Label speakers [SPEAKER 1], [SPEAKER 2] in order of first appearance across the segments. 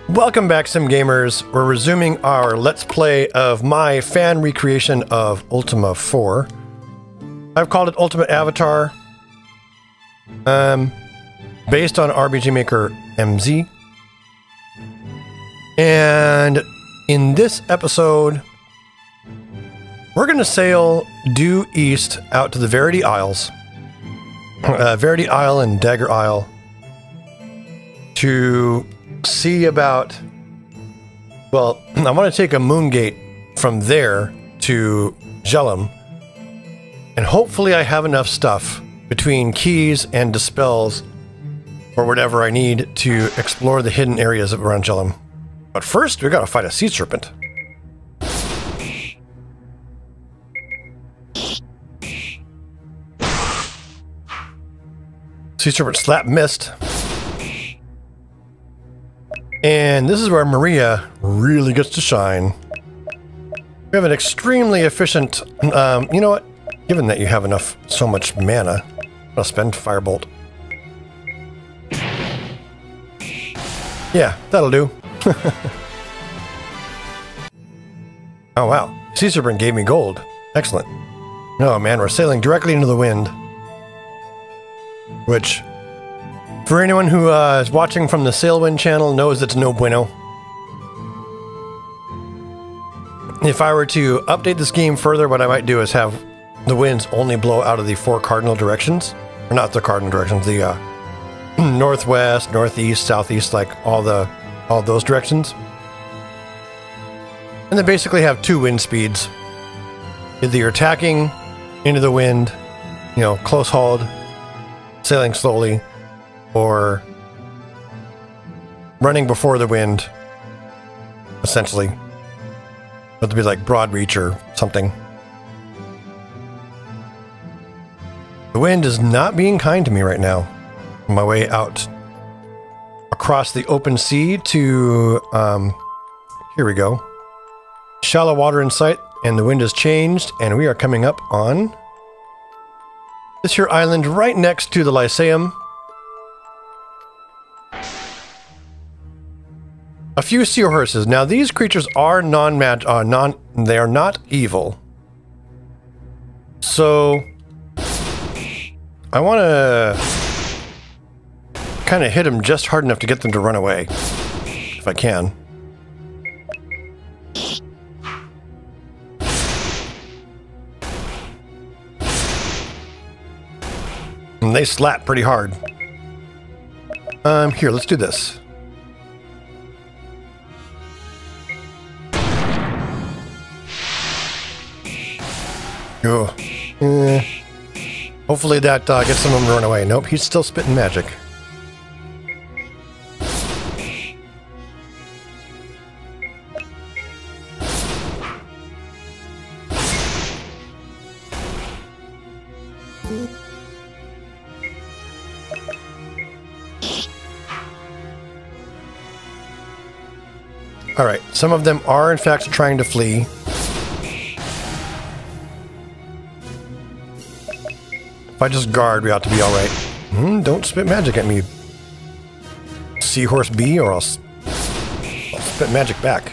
[SPEAKER 1] Welcome back, SimGamers. We're resuming our Let's Play of my fan recreation of Ultima IV. I've called it Ultimate Avatar. Based on RPG Maker MZ. And in this episode, we're going to sail due east out to the Verity Isles. Verity Isle and Dagger Isle. To see about, well, I want to take a moon gate from there to Jhelom, and hopefully I have enough stuff between keys and dispels or whatever I need to explore the hidden areas around Jhelom. But first, we gotta fight a sea serpent. Sea serpent slap missed. And this is where Maria really gets to shine. We have an extremely efficient, you know what? Given that you have so much mana, I'll spend Firebolt. Yeah, that'll do. Oh wow, Sea Serpent gave me gold. Excellent. Oh man, we're sailing directly into the wind. Which, for anyone who is watching from the Sailwind channel, knows it's no bueno. If I were to update this game further, what I might do is have the winds only blow out of the 4 cardinal directions. Or not the cardinal directions, the northwest, northeast, southeast, like all those directions. And then basically have 2 wind speeds. Either you're attacking into the wind, you know, close hauled, sailing slowly, or running before the wind, essentially. It'll be like broad reach or something. The wind is not being kind to me right now. On my way out across the open sea to, here we go. Shallow water in sight, and the wind has changed, and we are coming up on this here island right next to the Lyceum. A few seahorses. Now these creatures are they are not evil. So I want to kind of hit them just hard enough to get them to run away, if I can. And they slap pretty hard. Here, let's do this. Oh. Hopefully that gets some of them to run away. Nope, he's still spitting magic. Alright, some of them are in fact trying to flee. If I just guard, we ought to be alright. Don't spit magic at me, Seahorse B, or I'll spit magic back.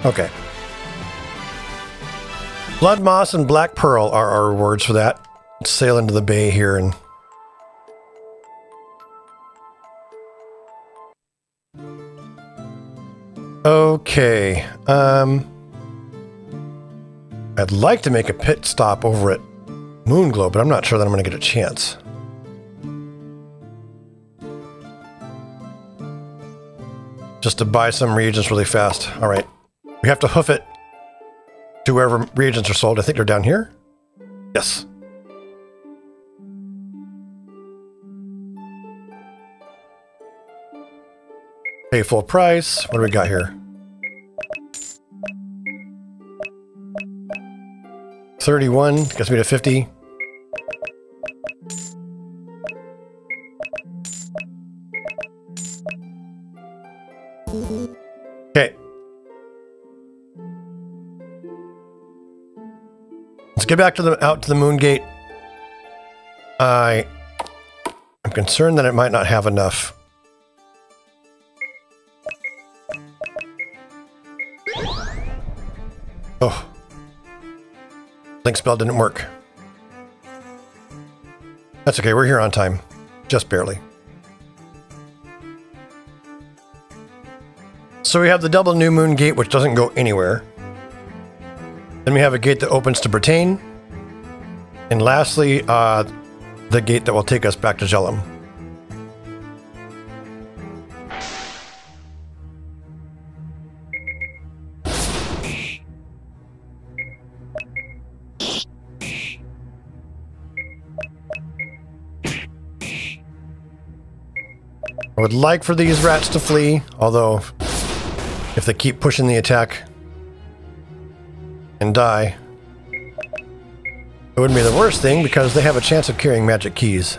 [SPEAKER 1] Okay. Blood Moss and Black Pearl are our rewards for that. Let's sail into the bay here and... Okay, I'd like to make a pit stop over at Moonglow, but I'm not sure that I'm going to get a chance. Just to buy some reagents really fast. Alright, we have to hoof it to wherever reagents are sold. I think they're down here? Yes. Pay full price. What do we got here? 31 gets me to 50. Okay. Let's get back to out to the moon gate. I concerned that it might not have enough. Oh. Link spell didn't work. That's okay, we're here on time. Just barely. So we have the double new moon gate, which doesn't go anywhere. Then we have a gate that opens to Britain. And lastly, the gate that will take us back to Jhelom. I would like for these rats to flee, although if they keep pushing the attack and die, it wouldn't be the worst thing because they have a chance of carrying magic keys.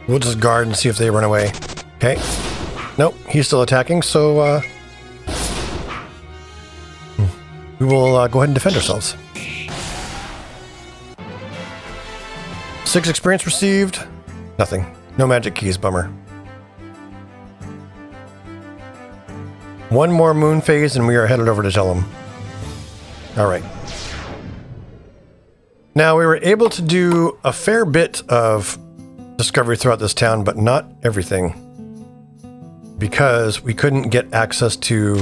[SPEAKER 1] We'll just guard and see if they run away. Okay. Nope, he's still attacking, so we will go ahead and defend ourselves. 6 experience received. Nothing. No magic keys, bummer. 1 more moon phase and we are headed over to Jhelom. Alright. Now we were able to do a fair bit of discovery throughout this town, but not everything. Because we couldn't get access to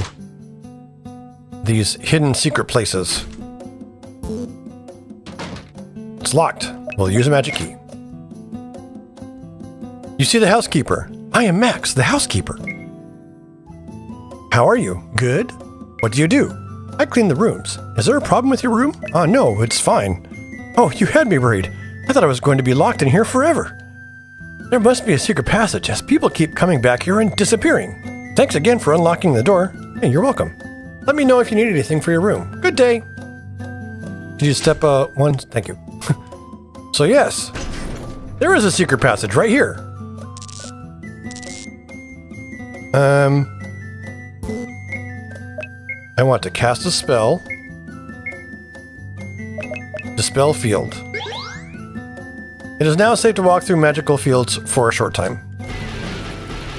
[SPEAKER 1] these hidden secret places. It's locked. We'll use a magic key. You see the housekeeper. I am Max, the housekeeper. How are you? Good. What do you do? I clean the rooms. Is there a problem with your room? No, it's fine. Oh, you had me worried. I thought I was going to be locked in here forever. There must be a secret passage as people keep coming back here and disappearing. Thanks again for unlocking the door. Hey, you're welcome. Let me know if you need anything for your room. Good day. Did you step 1? Thank you. So yes, there is a secret passage right here. I want to cast a spell. Dispel field. It is now safe to walk through magical fields for a short time.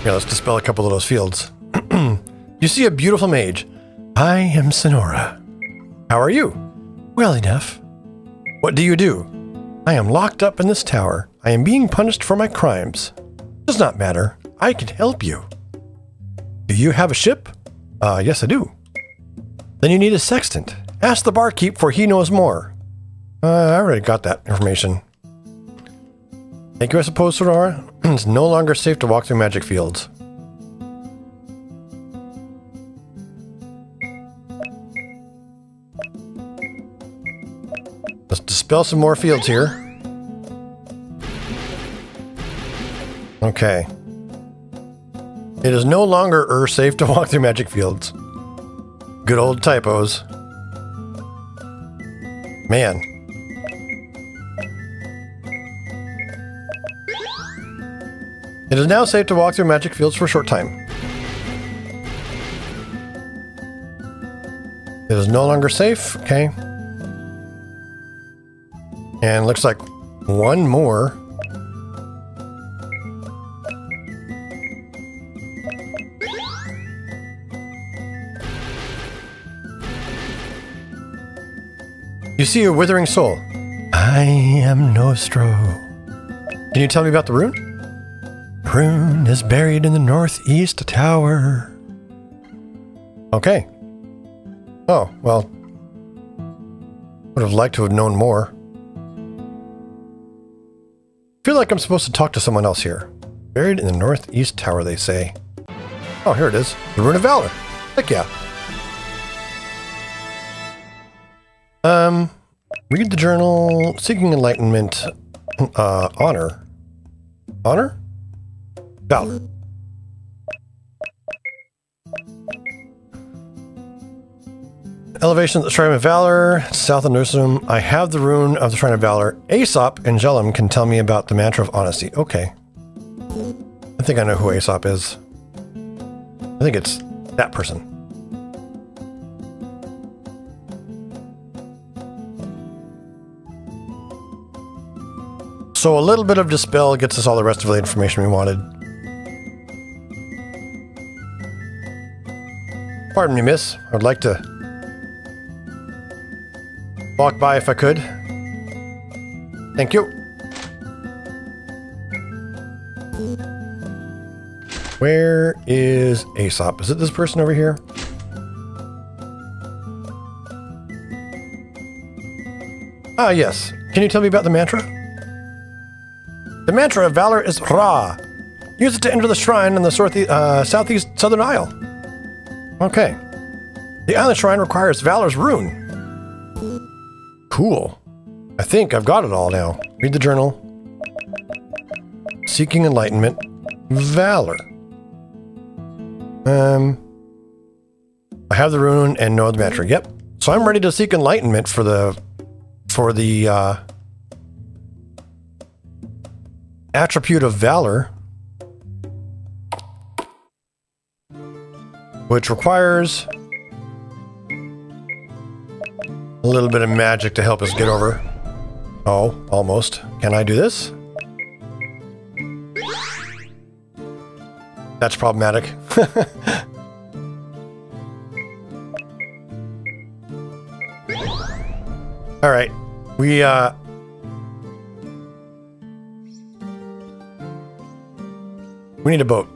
[SPEAKER 1] Yeah, let's dispel a couple of those fields. You see a beautiful mage. I am Sonora. How are you? Well enough. What do you do? I am locked up in this tower. I am being punished for my crimes. Does not matter. I can help you. Do you have a ship? Yes I do. Then you need a sextant. Ask the barkeep for he knows more. I already got that information. Thank you, I suppose, Sonora. It's no longer safe to walk through magic fields. Let's dispel some more fields here. Okay. It is no longer safe to walk through magic fields. Good old typos. Man. It is now safe to walk through magic fields for a short time. It is no longer safe. Okay. And looks like 1 more. You see a withering soul. I am Nostro. Can you tell me about the rune? Rune is buried in the northeast tower. Okay. Oh, well. Would have liked to have known more. Feel like I'm supposed to talk to someone else here. Buried in the northeast tower, they say. Oh, here it is. The Rune of Valor. Heck yeah. Read the journal. Seeking enlightenment. Honor. Honor? Valor. Elevation of the Shrine of Valor, south of Nurseum. I have the rune of the Shrine of Valor. Aesop and Jhelom can tell me about the mantra of honesty. Okay. I think I know who Aesop is. I think it's that person. So a little bit of Dispel gets us all the rest of the information we wanted. Pardon me, miss. I would like to walk by if I could. Thank you. Where is Aesop? Is it this person over here? Ah, yes. Can you tell me about the mantra? The mantra of Valor is Ra. Use it to enter the shrine in the southeast southern isle. Okay. The island shrine requires Valor's rune. Cool. I think I've got it all now. Read the journal. Seeking enlightenment. Valor. I have the rune and know the mantra. Yep. So I'm ready to seek enlightenment for the attribute of Valor, which requires a little bit of magic to help us get over. Oh, almost. Can I do this? That's problematic. All right. We need a boat.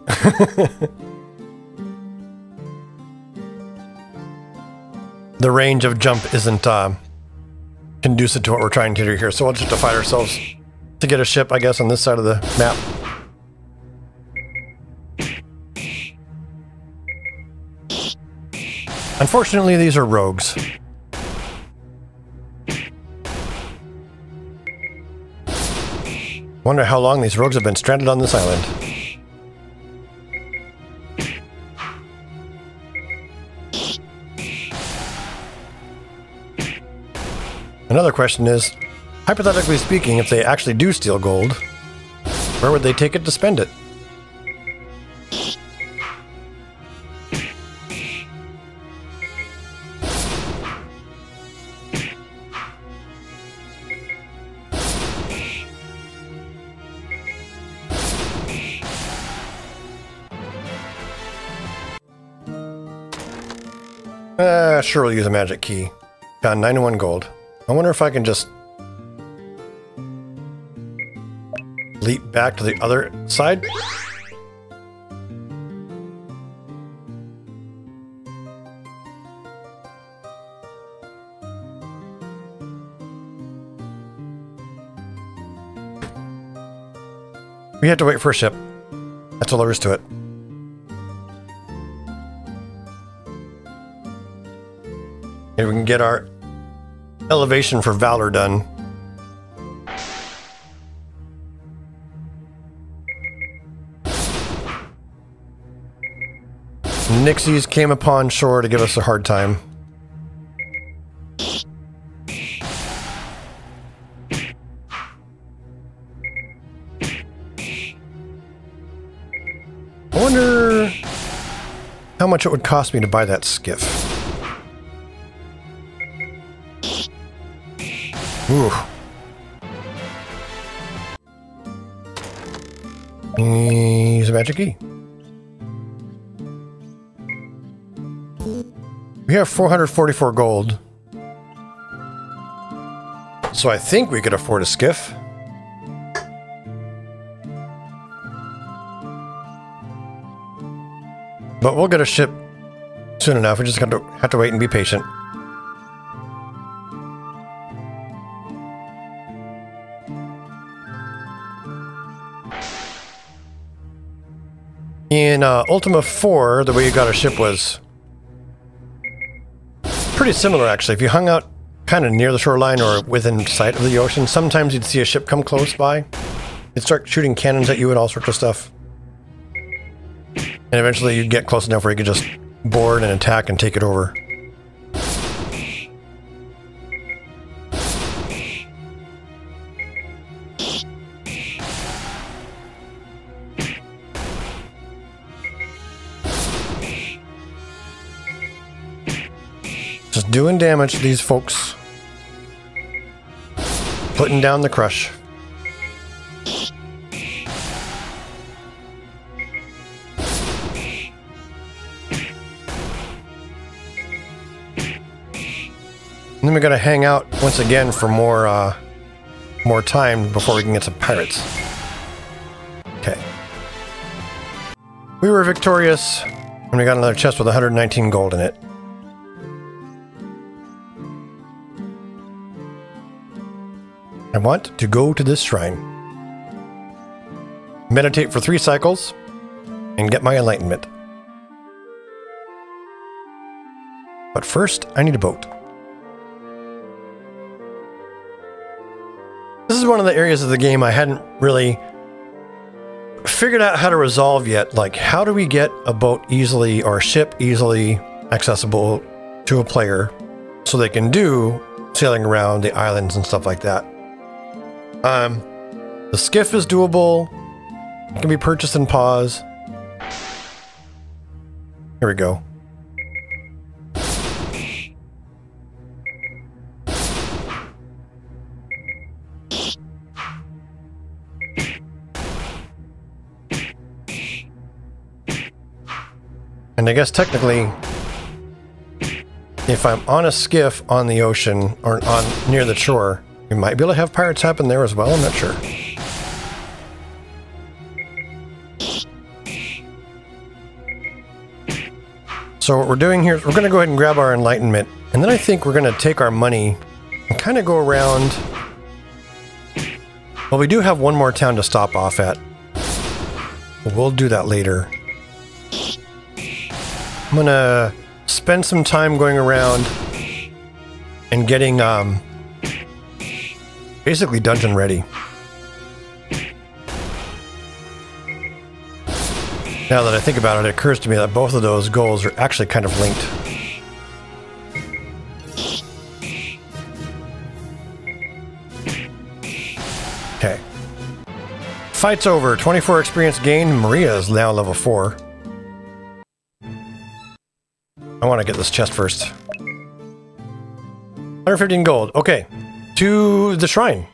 [SPEAKER 1] The range of jump isn't conducive to what we're trying to do here, so we'll just have to fight ourselves to get a ship, I guess, on this side of the map. Unfortunately, these are rogues. Wonder how long these rogues have been stranded on this island. Another question is, hypothetically speaking, if they actually do steal gold, where would they take it to spend it? Sure, we'll use a magic key. Found 91 gold. I wonder if I can just leap back to the other side. We have to wait for a ship. That's all there is to it. And we can get our elevation for Valor done. Nixies came upon shore to give us a hard time. I wonder how much it would cost me to buy that skiff. Ooh. Use a magic key. We have 444 gold. So I think we could afford a skiff. But we'll get a ship soon enough. We just have to wait and be patient. In Ultima IV, the way you got a ship was pretty similar, actually. If you hung out kind of near the shoreline or within sight of the ocean, sometimes you'd see a ship come close by. It'd start shooting cannons at you and all sorts of stuff. And eventually you'd get close enough where you could just board and attack and take it over. Just doing damage to these folks. Putting down the crush. then we gotta hang out once again for more time before we can get some pirates. Okay. We were victorious, and we got another chest with 119 gold in it. I want to go to this shrine, meditate for 3 cycles, and get my enlightenment. But first, I need a boat. This is one of the areas of the game I hadn't really figured out how to resolve yet. Like, how do we get a boat easily, or a ship easily accessible to a player so they can do sailing around the islands and stuff like that? The skiff is doable. It can be purchased and pause. Here we go. And I guess technically, if I'm on a skiff on the ocean or on near the shore, we might be able to have pirates happen there as well. I'm not sure. So what we're doing here is we're going to go ahead and grab our enlightenment, and then I think we're going to take our money and kind of go around. Well, we do have one more town to stop off at. We'll do that later. I'm gonna spend some time going around and getting basically dungeon ready. Now that I think about it, it occurs to me that both of those goals are actually kind of linked. Okay. Fight's over. 24 experience gained. Maria is now level 4. I want to get this chest first. 115 gold. Okay. To the shrine.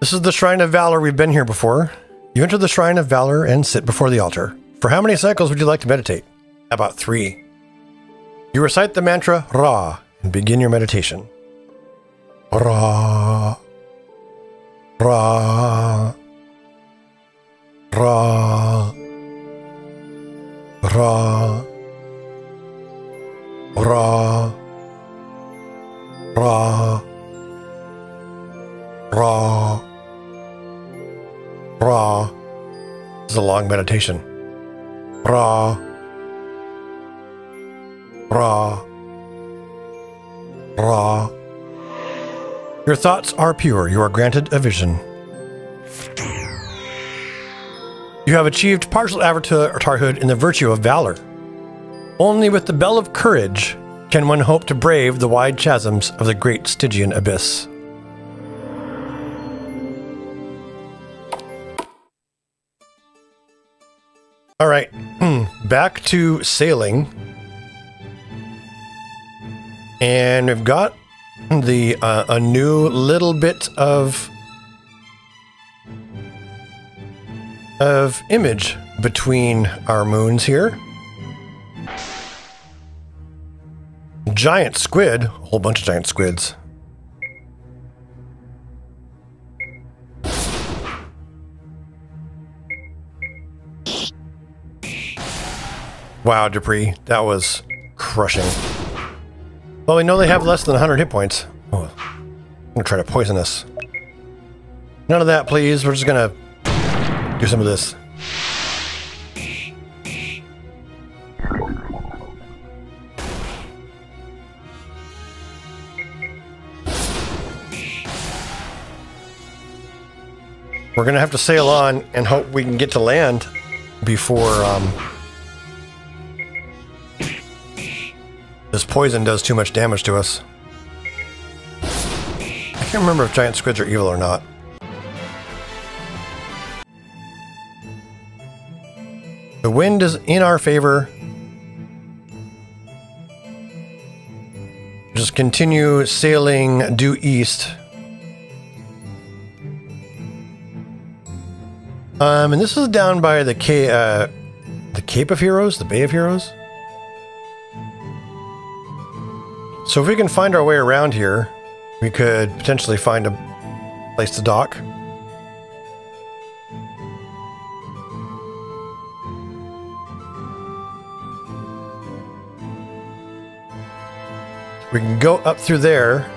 [SPEAKER 1] This is the Shrine of Valor. We've been here before. You enter the Shrine of Valor and sit before the altar. For how many cycles would you like to meditate? About 3. You recite the mantra Ra and begin your meditation. Ra. Ra. Ra. Ra. Ra. Ra. Ra. Ra. This is a long meditation. Ra. Ra. Ra. Your thoughts are pure. You are granted a vision. You have achieved partial Avatarhood in the virtue of valor. Only with the bell of courage can one hope to brave the wide chasms of the great Stygian abyss. All right, back to sailing. And we've got the a new little bit of image between our moons here. Giant squid, a whole bunch of giant squids. Wow, Dupree, that was crushing. Well, we know they have less than 100 hit points. Oh, I'm gonna try to poison us. None of that, please. We're just gonna do some of this. We're gonna have to sail on and hope we can get to land before this poison does too much damage to us. I can't remember if giant squids are evil or not. The wind is in our favor. Just continue sailing due east. And this is down by the The Cape of Heroes? The Bay of Heroes? So if we can find our way around here, we could potentially find a place to dock. We can go up through there.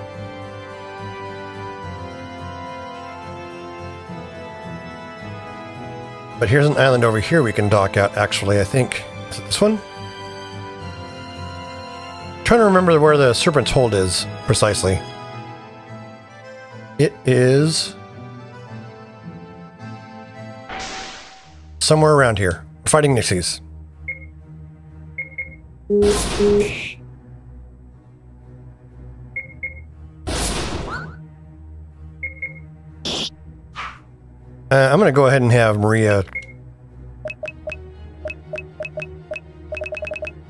[SPEAKER 1] But here's an island over here we can dock at, actually, I think. Is it this one? I'm trying to remember where the Serpent's Hold is, precisely. It is somewhere around here. We're fighting Nixies. I'm going to go ahead and have Maria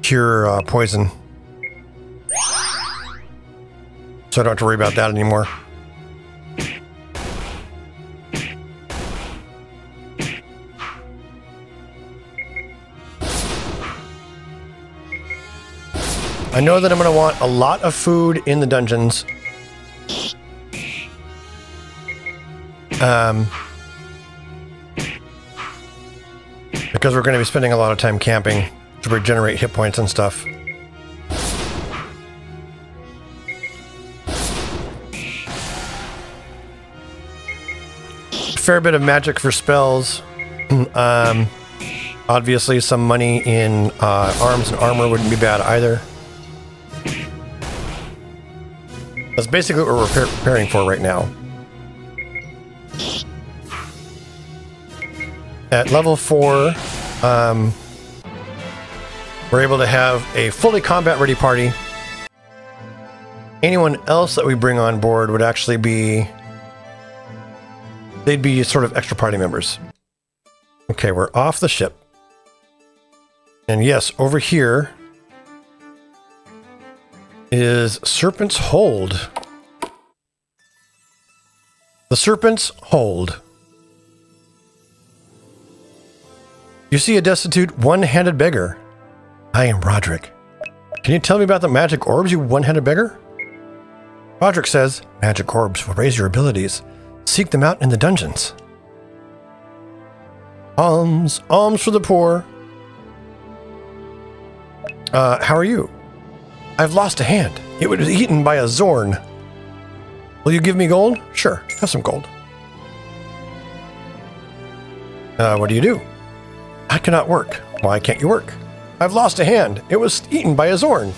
[SPEAKER 1] cure poison. So I don't have to worry about that anymore. I know that I'm going to want a lot of food in the dungeons. Because we're going to be spending a lot of time camping to regenerate hit points and stuff. Fair bit of magic for spells. Obviously some money in arms and armor wouldn't be bad either. That's basically what we're preparing for right now. At level 4, we're able to have a fully combat-ready party. Anyone else that we bring on board would actually be... they'd be sort of extra party members. Okay, we're off the ship. And yes, over here is Serpent's Hold. The Serpent's Hold. You see a destitute, one-handed beggar. I am Roderick. Can you tell me about the magic orbs, you one-handed beggar? Roderick says, magic orbs will raise your abilities. Seek them out in the dungeons. Alms, alms for the poor. How are you? I've lost a hand. It was eaten by a Zorn. Will you give me gold? Sure, have some gold. What do you do? I cannot work. Why can't you work? I've lost a hand. It was eaten by a Zorn.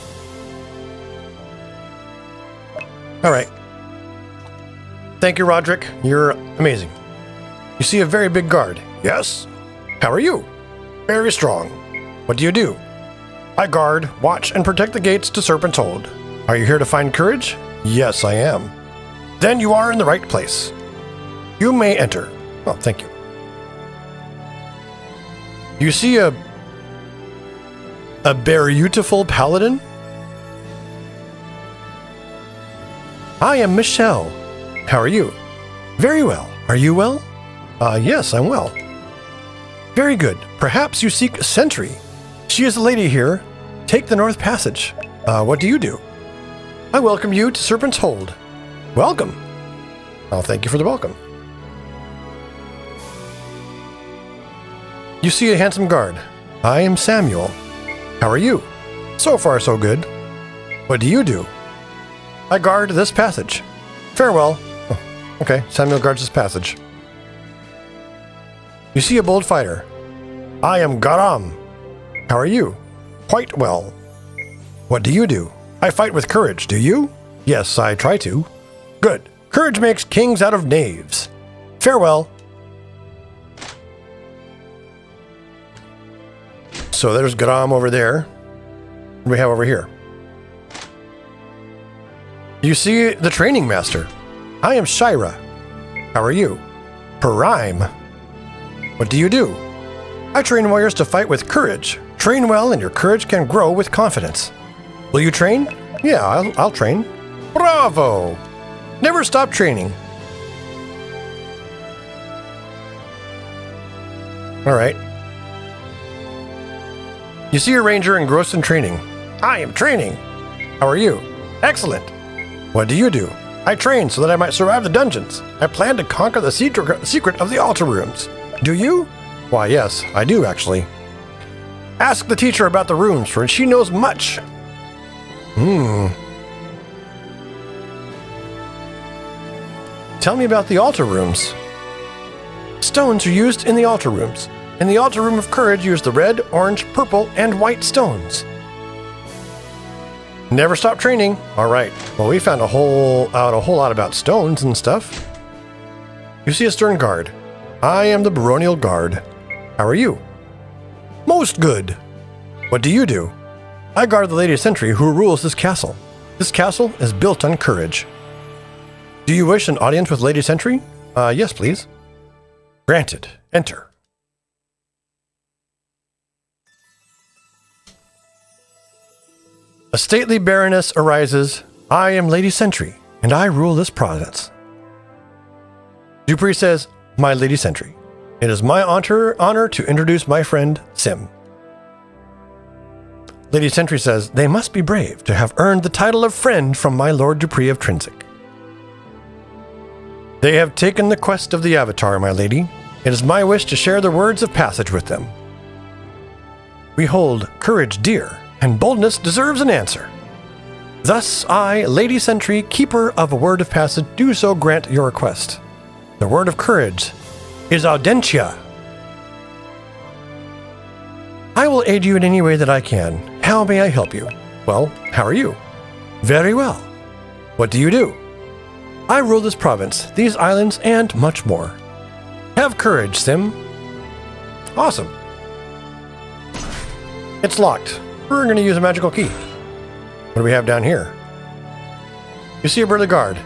[SPEAKER 1] Alright. Thank you, Roderick. You're amazing. You see a very big guard. Yes? How are you? Very strong. What do you do? I guard, watch, and protect the gates to Serpent's Hold. Are you here to find courage? Yes, I am. Then you are in the right place. You may enter. Oh, thank you. You see a beautiful paladin? I am Michelle. How are you? Very well. Are you well? Yes, I'm well. Very good. Perhaps you seek Sentry. She is a lady here. Take the North Passage. What do you do? I welcome you to Serpent's Hold. Welcome. I'll thank you for the welcome. You see a handsome guard. I am Samuel. How are you? So far, so good. What do you do? I guard this passage. Farewell. Oh, okay, Samuel guards this passage. You see a bold fighter. I am Jhelom. How are you? Quite well. What do you do? I fight with courage. Do you? Yes, I try to. Good. Courage makes kings out of knaves. Farewell. So there's Jhelom over there. What do we have over here? You see the training master. I am Shira. How are you? Prime. What do you do? I train warriors to fight with courage. Train well and your courage can grow with confidence. Will you train? Yeah, I'll train. Bravo! Never stop training. All right. You see a ranger engrossed in training. I am training. How are you? Excellent. What do you do? I train so that I might survive the dungeons. I plan to conquer the secret of the altar rooms. Do you? Why, yes, I do actually. Ask the teacher about the rooms, for she knows much. Tell me about the altar rooms. Stones are used in the altar rooms. In the altar room of courage, use the red, orange, purple, and white stones. Never stop training. All right. Well, we found a whole lot about stones and stuff. You see a stern guard. I am the baronial guard. How are you? Most good. What do you do? I guard the Lady Sentry who rules this castle. This castle is built on courage. Do you wish an audience with Lady Sentry? Yes, please. Granted. Enter. A stately baroness arises. I am Lady Sentry, and I rule this province. Dupree says, My Lady Sentry, it is my honor to introduce my friend, Sim. Lady Sentry says, they must be brave to have earned the title of friend from my Lord Dupree of Trinsic. They have taken the quest of the Avatar, my lady. It is my wish to share the words of passage with them. We hold courage dear, and boldness deserves an answer. Thus I, Lady Sentry, keeper of a word of passage, do so grant your request. The word of courage is audentia. I will aid you in any way that I can. How may I help you? Well, how are you? Very well. What do you do? I rule this province, these islands, and much more. Have courage, Sim. Awesome. It's locked. We're going to use a magical key. What do we have down here? You see a burly guard.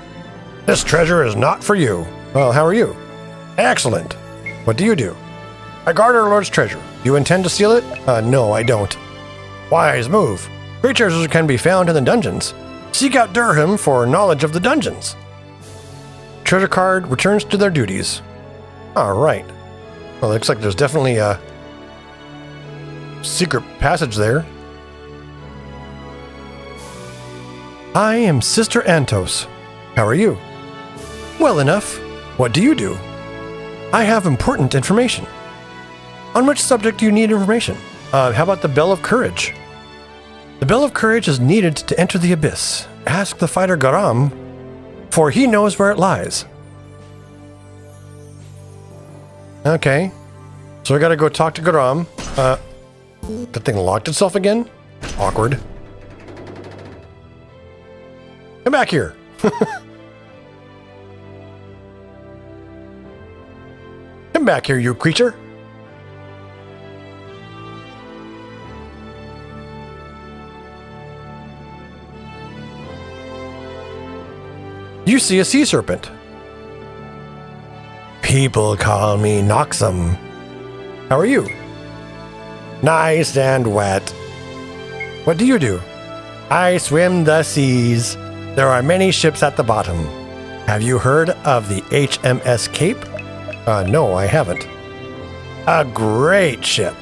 [SPEAKER 1] This treasure is not for you. Well, how are you? Excellent. What do you do? I guard our Lord's treasure. Do you intend to steal it? No, I don't. Wise move. Great treasures can be found in the dungeons. Seek out Durham for knowledge of the dungeons. Treasure card returns to their duties. All right. Well, looks like there's definitely a secret passage there. I am Sister Antos. How are you? Well enough. What do you do? I have important information. On which subject do you need information? How about the Bell of Courage? The Bell of Courage is needed to enter the abyss. Ask the fighter Garam, for he knows where it lies. Okay. So I gotta go talk to Garam. That thing locked itself again? Awkward. Come back here. Come back here, you creature. You see a sea serpent. People call me Noxum. How are you? Nice and wet. What do you do? I swim the seas. There are many ships at the bottom. Have you heard of the HMS Cape? No, I haven't. A great ship.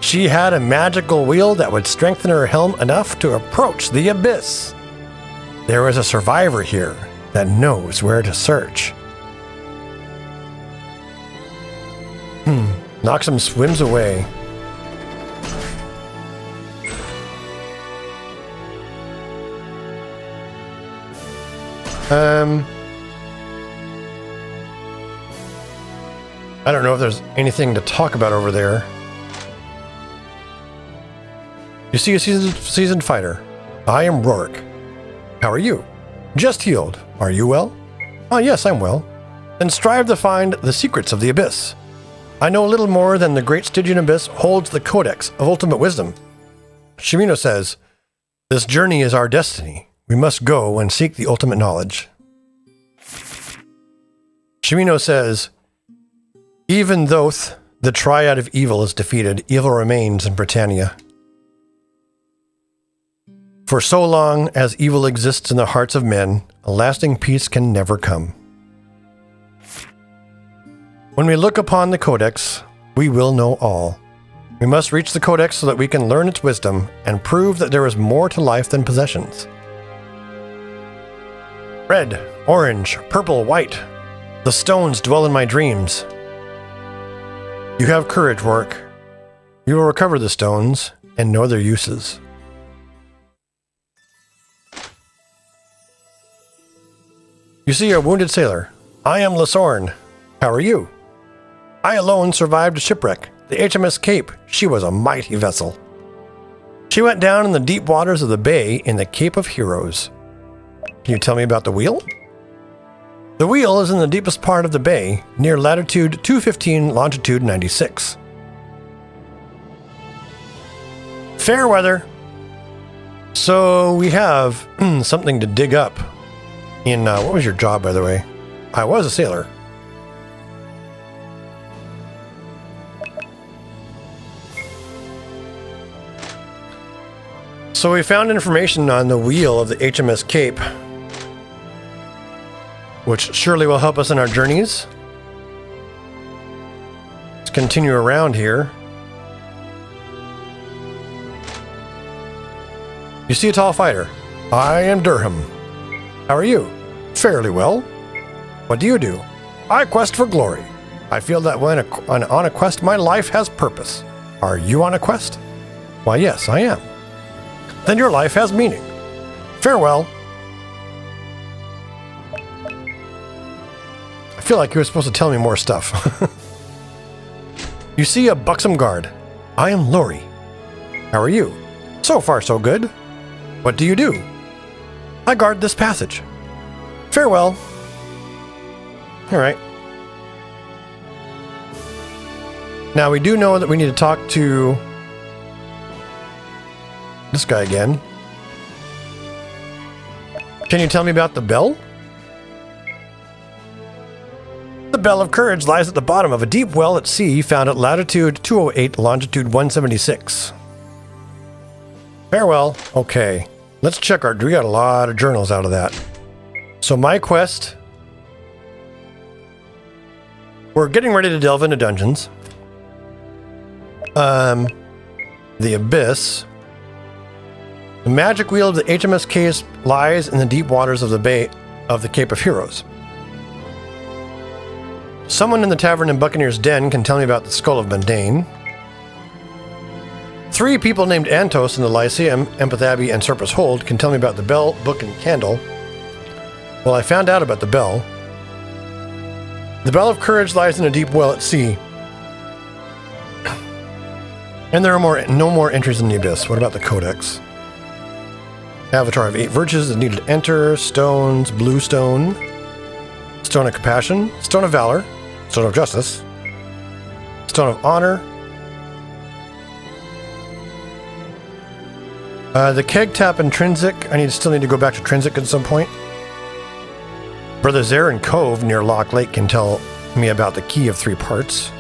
[SPEAKER 1] She had a magical wheel that would strengthen her helm enough to approach the abyss. There is a survivor here that knows where to search. Noxum swims away. I don't know if there's anything to talk about over there. You see a seasoned fighter. I am Rourke. How are you? Just healed. Are you well? Oh, yes, I'm well. Then strive to find the secrets of the abyss. I know little more than the great Stygian abyss holds the codex of ultimate wisdom. Shimino says, this journey is our destiny. We must go and seek the ultimate knowledge. Shimino says, even though the triad of evil is defeated, evil remains in Britannia. For so long as evil exists in the hearts of men, a lasting peace can never come. When we look upon the Codex, we will know all. We must reach the Codex so that we can learn its wisdom and prove that there is more to life than possessions. Red, orange, purple, white. The stones dwell in my dreams. You have courage, Warwick. You will recover the stones and know their uses. You see a wounded sailor. I am Lasorn. How are you? I alone survived a shipwreck. The HMS Cape. She was a mighty vessel. She went down in the deep waters of the bay in the Cape of Heroes. Can you tell me about the wheel? The wheel is in the deepest part of the bay, near latitude 215, longitude 96. Fair weather. So we have something to dig up. In, what was your job, by the way? I was a sailor. So we found information on the wheel of the HMS Cape, which surely will help us in our journeys. Let's continue around here. You see a tall fighter. I am Durham. How are you? Fairly well. What do you do? I quest for glory. I feel that when on a quest, my life has purpose. Are you on a quest? Why, yes, I am. Then your life has meaning. Farewell. I feel like you were supposed to tell me more stuff. You see a buxom guard. I am Lori. How are you? So far, so good. What do you do? I guard this passage. Farewell. All right. Now we do know that we need to talk to this guy again. Can you tell me about the bell? The Bell of Courage lies at the bottom of a deep well at sea found at latitude 208, longitude 176. Farewell. Okay. Let's check our... We got a lot of journals out of that. So my quest... We're getting ready to delve into dungeons. The Abyss. The magic wheel of the HMS Case lies in the deep waters of the bay of the Cape of Heroes. Someone in the tavern in Buccaneer's Den can tell me about the Skull of Mundane. 3 people named Antos in the Lyceum, Empath Abbey, and Serpent's Hold can tell me about the bell, book, and candle. Well, I found out about the bell. The Bell of Courage lies in a deep well at sea. And there are no more entries in the Abyss. What about the Codex? Avatar of 8 Virtues is needed to enter. Stones, Blue Stone. Stone of Compassion. Stone of Valor. Stone of Justice. Stone of Honor. The Keg Tap Intrinsic. I still need to go back to Trinsic at some point. Brother Zarin Cove near Lock Lake can tell me about the Key of 3 Parts.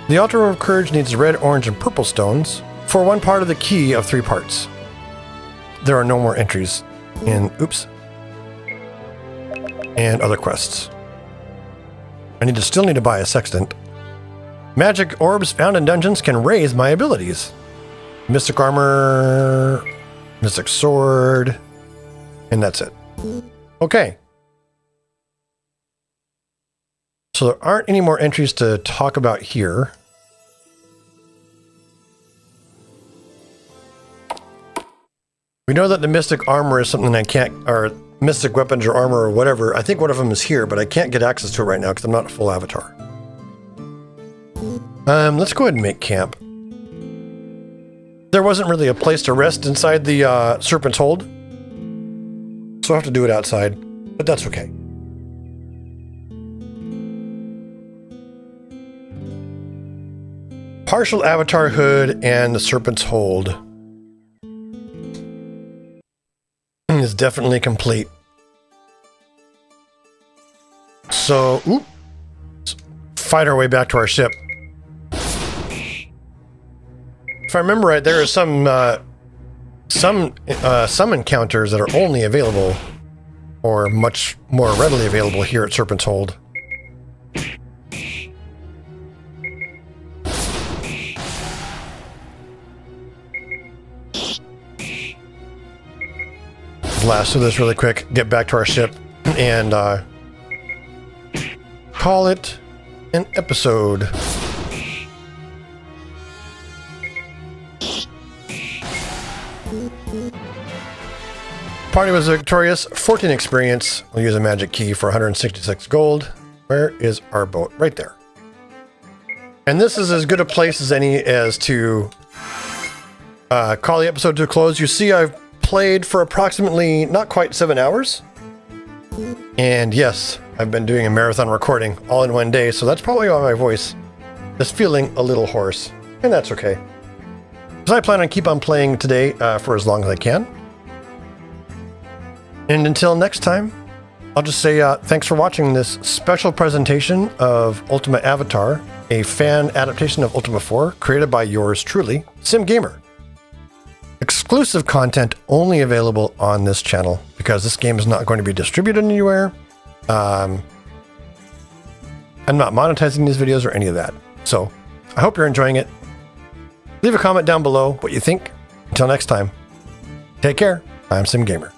[SPEAKER 1] The Altar of Courage needs red, orange, and purple stones for 1 part of the Key of 3 Parts. There are no more entries in... Oops. And other quests. I still need to buy a sextant. Magic orbs found in dungeons can raise my abilities. Mystic armor, mystic sword, and that's it. Okay. So there aren't any more entries to talk about here. We know that the mystic armor is something I can't, or mystic weapons or armor or whatever. I think one of them is here, but I can't get access to it right now because I'm not a full avatar. Let's go ahead and make camp. There wasn't really a place to rest inside the Serpent's Hold, so I'll have to do it outside, but that's okay. Partial Avatarhood and the Serpent's Hold is definitely complete. So, let's fight our way back to our ship. If I remember right, there are some encounters that are only available, or much more readily available here at Serpent's Hold. blast through this really quick, get back to our ship, and call it an episode. Party was victorious, 14 experience. We'll use a magic key for 166 gold. Where is our boat? Right there. And this is as good a place as any as to call the episode to a close. You see I've played for approximately not quite 7 hours. And yes, I've been doing a marathon recording all in one day, so that's probably why my voice is feeling a little hoarse. And that's okay. Because I plan on keep on playing today for as long as I can. And until next time, I'll just say thanks for watching this special presentation of Ultima Avatar, a fan adaptation of Ultima IV created by yours truly, SimGamer. Exclusive content only available on this channel because this game is not going to be distributed anywhere. I'm not monetizing these videos or any of that. So I hope you're enjoying it. Leave a comment down below what you think. Until next time, take care. I'm SimGamer.